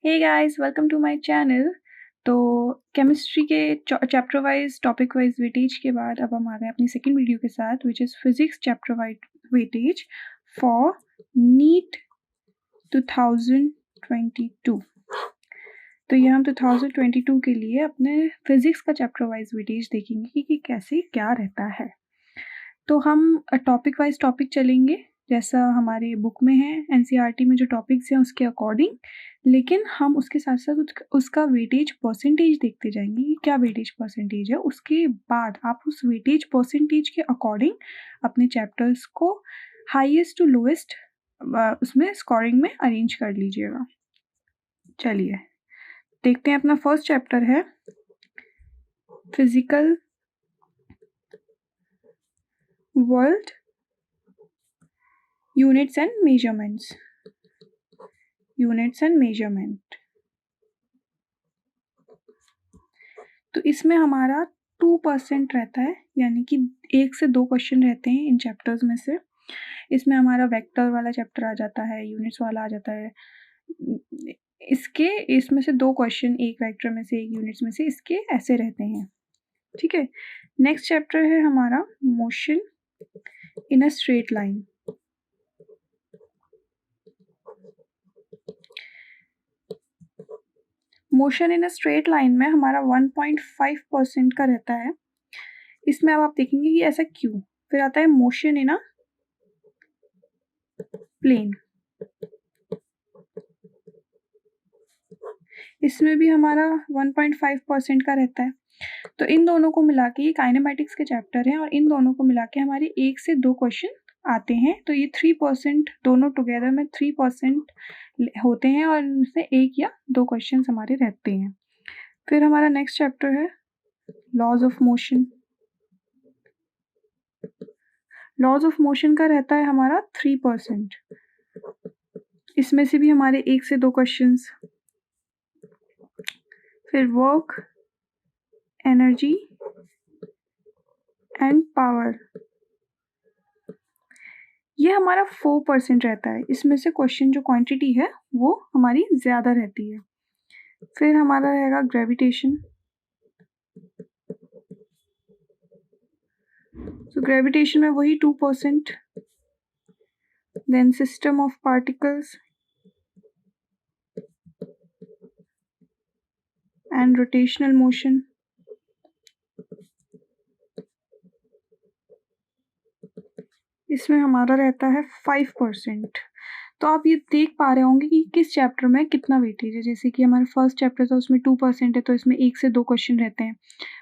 Hey guys, welcome to my channel. तो chemistry के chapter wise topic wise weightage के बाद अब हम आ गए अपनी सेकंड वीडियो के साथ, which is physics chapter wise weightage for NEET 2022। तो ये हम 2022 के लिए अपने फिजिक्स का चैप्टर वाइज वेटेज देखेंगे कि कैसे क्या रहता है। तो हम टॉपिक वाइज टॉपिक चलेंगे जैसा हमारे बुक में है, एनसीईआरटी में जो टॉपिक्स हैं उसके अकॉर्डिंग, लेकिन हम उसके साथ साथ उसका वेटेज परसेंटेज देखते जाएंगे कि क्या वेटेज परसेंटेज है। उसके बाद आप उस वेटेज परसेंटेज के अकॉर्डिंग अपने चैप्टर्स को हाईएस्ट टू लोएस्ट उसमें स्कोरिंग में अरेंज कर लीजिएगा। चलिए देखते हैं। अपना फर्स्ट चैप्टर है physical world units and measurements. Units and measurement. तो इसमें हमारा 2% रहता है, यानी कि 1 से 2 क्वेश्चन रहते हैं इन चैप्टर्स में से। इसमें हमारा वेक्टर वाला चैप्टर आ जाता है, यूनिट्स वाला आ जाता है। इसमें से 2 क्वेश्चन, एक वेक्टर में से एक यूनिट्स में से, इसके ऐसे रहते हैं। ठीक है। नेक्स्ट चैप्टर है हमारा motion in a straight line. Motion in a straight line में हमारा 1.5% का रहता है। इसमें अब आप देखेंगे कि ऐसा क्यों। फिर आता है मोशन इन अ प्लेन। इसमें भी हमारा 1.5% का रहता है। तो इन दोनों को मिला के ये काइनेमेटिक्स के चैप्टर हैं और इन दोनों को मिला के हमारे 1 से 2 क्वेश्चन आते हैं। तो ये 3% दोनों टुगेदर में 3% होते हैं और इनसे 1 या 2 क्वेश्चन हमारे रहते हैं। फिर हमारा नेक्स्ट चैप्टर है laws of motion. Laws of motion का रहता है हमारा 3%। इसमें से भी हमारे 1 से 2 क्वेश्चंस। फिर वर्क, एनर्जी एंड पावर, ये हमारा 4% रहता है। इसमें से क्वेश्चन जो क्वांटिटी है वो हमारी ज़्यादा रहती है। फिर हमारा रहेगा ग्रेविटेशन। तो ग्रेविटेशन में वही 2%। Then system of particles and rotational motion. इसमें हमारा रहता है 5%। तो आप ये देख पा रहे होंगे कि किस चैप्टर में कितना वेटेज है। जैसे कि हमारा फर्स्ट चैप्टर था उसमें 2% है, तो इसमें 1 से 2 क्वेश्चन रहते हैं।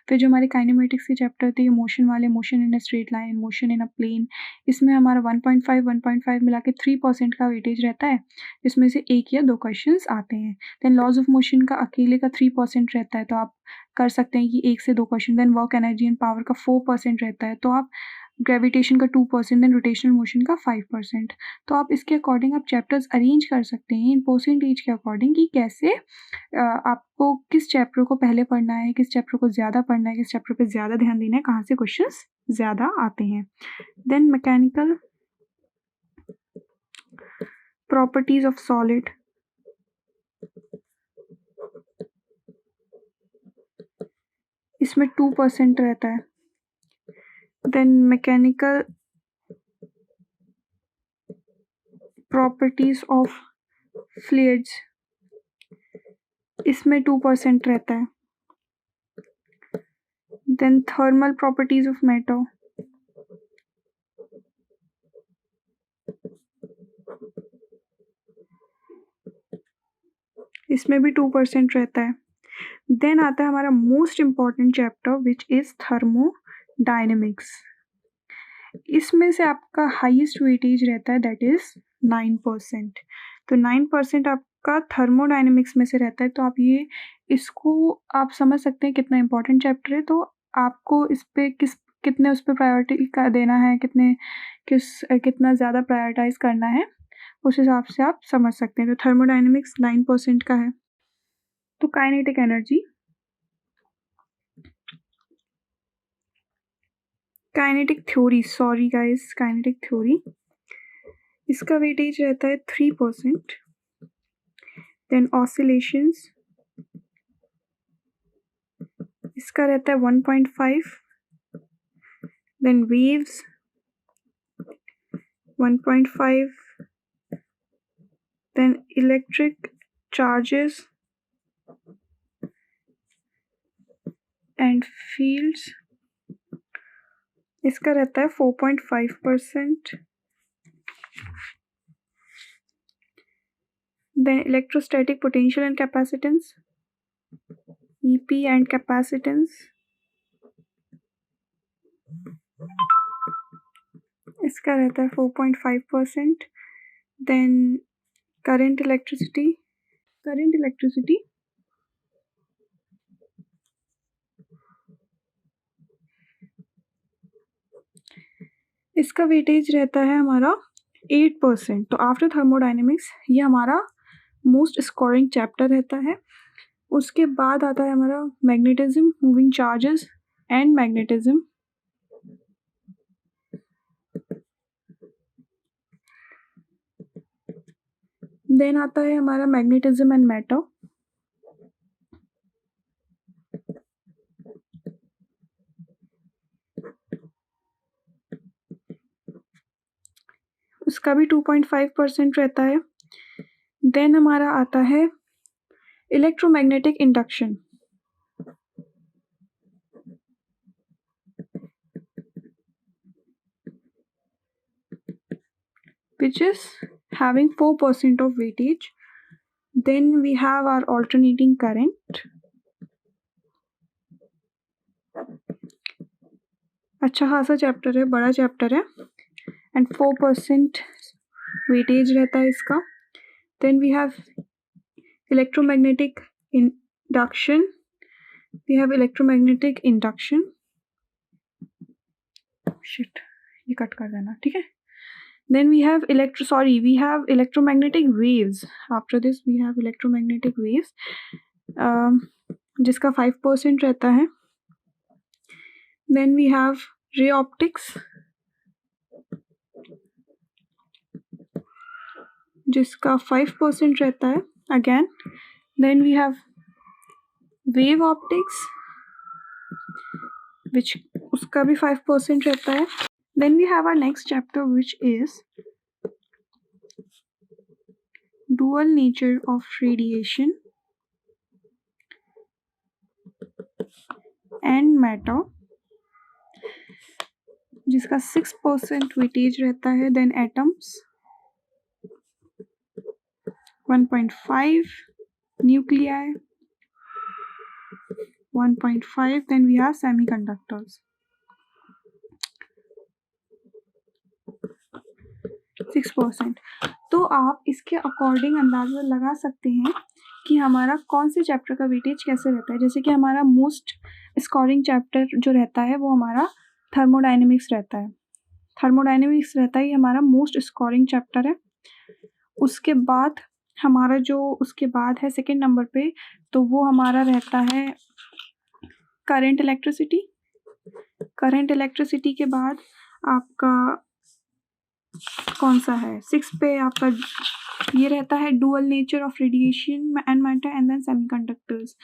फिर जो हमारे काइनेमेटिक्स के चैप्टर थे, ये मोशन वाले, motion in a straight line, motion in a plane, इसमें हमारा 1.5 मिला के 3% का वेटेज रहता है। इसमें से 1 या 2 क्वेश्चन आते हैं। देन लॉज ऑफ मोशन का अकेले का 3% रहता है, तो आप कर सकते हैं कि 1 से 2 question. Then work, energy and power का 4% रहता है, तो आप ग्रेविटेशन का 2%, देन रोटेशनल मोशन का 5%। तो आप इसके अकॉर्डिंग आप चैप्टर्स अरेंज कर सकते हैं इन परसेंटेज के अकॉर्डिंग कि कैसे आपको किस चैप्टर को पहले पढ़ना है, किस चैप्टर को ज़्यादा पढ़ना है, किस चैप्टर पे ज़्यादा ध्यान देना है, कहाँ से क्वेश्चंस ज़्यादा आते हैं। Then mechanical properties of solid. इसमें 2% रहता है। Then mechanical properties of fluids, इसमें 2% रहता है। Then thermal properties of matter, इसमें भी 2% रहता है। देन आता है हमारा most important chapter which is thermodynamics. इसमें से आपका हाईएस्ट वेटेज रहता है, दैट इज 9%। तो 9% आपका थर्मोडायनेमिक्स में से रहता है। तो आप ये इसको आप समझ सकते हैं कितना इम्पोर्टेंट चैप्टर है। तो आपको इस पे कितने उस पर प्रायोरिटी का देना है, कितना ज़्यादा प्रायोरिटाइज करना है, उस हिसाब से आप समझ सकते हैं। तो थर्मोडायनेमिक्स 9% का है। तो kinetic energy, kinetic theory, sorry guys, kinetic theory, इसका वेटेज रहता है 3%। देन ऑसिलेशंस, इसका रहता है 1.5, then waves 1.5, then electric charges and fields, इसका रहता है 4.5%, then electrostatic potential and capacitance, EP and capacitance, इसका रहता है 4.5%, देन करंट इलेक्ट्रिसिटी, इसका वेटेज रहता है हमारा 8%। तो आफ्टर थर्मोडायनेमिक्स ये हमारा मोस्ट स्कोरिंग चैप्टर रहता है। उसके बाद आता है हमारा magnetism, moving charges and magnetism, then आता है हमारा मैग्नेटिज्म एंड मैटर, उसका भी 2.5% रहता है। देन हमारा आता है electromagnetic induction, which is having 4% of weightage. Then we have our alternating current, अच्छा खासा चैप्टर है, बड़ा चैप्टर है, एंड 4% वेटेज रहता है इसका। Then we have electromagnetic induction, shit ये कट कर देना, ठीक है। Then we have electromagnetic waves. After this we have electromagnetic waves, जिसका 5% रहता है। Then we have ray optics, जिसका 5% रहता है again. Then we have wave optics, which उसका भी 5% रहता है। Then we have our next chapter, which is dual nature of radiation and matter, जिसका 6% वेटेज रहता है। Then atoms 1.5, nuclei 1.5, then we have semiconductors 6%। तो आप इसके अकॉर्डिंग अंदाज़ा लगा सकते हैं कि हमारा कौन से चैप्टर का वेटेज कैसे रहता है। जैसे कि हमारा मोस्ट स्कोरिंग चैप्टर जो रहता है वो हमारा थर्मोडायनेमिक्स रहता है। ये हमारा मोस्ट स्कोरिंग चैप्टर है। उसके बाद हमारा जो उसके बाद है सेकेंड नंबर पे, तो वो हमारा रहता है करंट इलेक्ट्रिसिटी के बाद आपका कौन सा है, 6 पे आपका ये रहता है dual nature of radiation and matter and then semiconductors.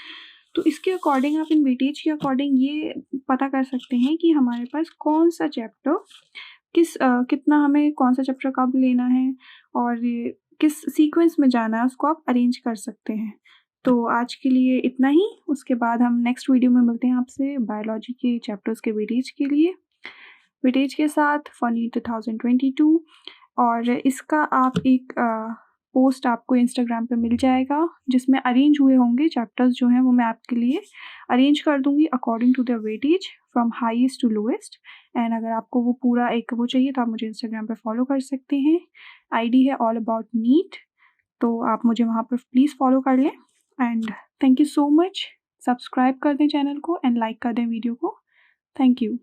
तो इसके अकॉर्डिंग आप इन वेटेज के अकॉर्डिंग ये पता कर सकते हैं कि हमारे पास कौन सा चैप्टर कितना हमें कौन सा चैप्टर कब लेना है और किस सीक्वेंस में जाना है, उसको आप अरेंज कर सकते हैं। तो आज के लिए इतना ही। उसके बाद हम नेक्स्ट वीडियो में मिलते हैं आपसे बायोलॉजी के चैप्टर्स के वेटेज के साथ फॉर नीट 2022। और इसका आप एक पोस्ट आपको इंस्टाग्राम पे मिल जाएगा जिसमें अरेंज हुए होंगे चैप्टर्स जो हैं, वो मैं आपके लिए अरेंज कर दूंगी according to the weightage from highest to lowest. And अगर आपको वो पूरा एक वो चाहिए तो आप मुझे इंस्टाग्राम पे फॉलो कर सकते हैं। आईडी है ऑल अबाउट नीट, तो आप मुझे वहाँ पर प्लीज़ फॉलो कर लें। And thank you so much. Subscribe कर दें चैनल को एंड लाइक कर दें वीडियो को। Thank you.